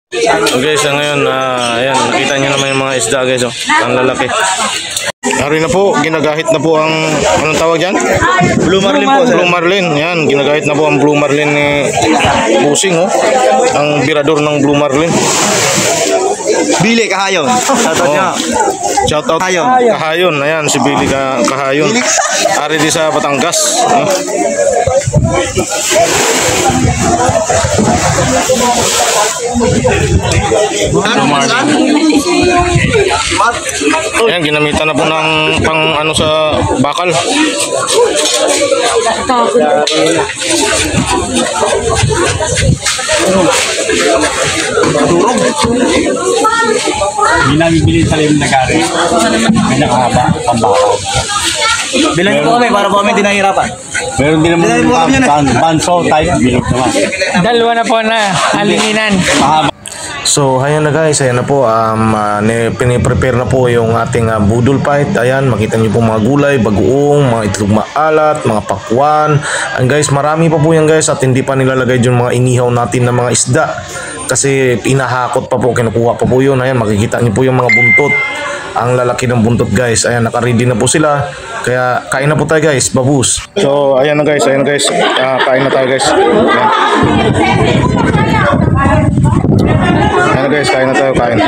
Okay, so ngayon, ayan, nakita nyo naman yung mga isda guys, oh. Ang lalaki. Hari na po, ginagahit na po ang, anong tawag dyan? Blue marlin po, sir. Blue marlin, yan, ginagahit na po ang blue marlin ni Busing, oh. Ang birador ng blue marlin. Billy Kahayon. Shoutout niya. Shoutout Kahayon, ayan, si Billy Kahayon. Hari di sa Batangas. Ayan, ginamitan na po ng pang ano sa bakal. Hindi namin bilhin sa lim na gari. May nakahaba, pambakaw. Bilangin po kami para po kami dinahirapan. Meron din naman banso type, bilog naman. Dalawa na po na alinginan. Mahaba. So, ayan na guys, ayan na po, piniprepare na po yung ating budol fight. Ayan, makita nyo po mga gulay, bagoong, mga itlog maalat, mga pakwan. And guys, marami pa po yan guys at hindi pa nilalagay yung mga inihaw natin na mga isda. Kasi pinahakot pa po, kinukuha pa po yun. Ayan, makikita nyo po yung mga buntot. Ang lalaki ng buntot guys. Ayan, naka-ready na po sila. Kaya kain na po tayo guys, babus. So, ayan na guys, kain na tayo guys. Ayan na guys, kain na tayo, kain.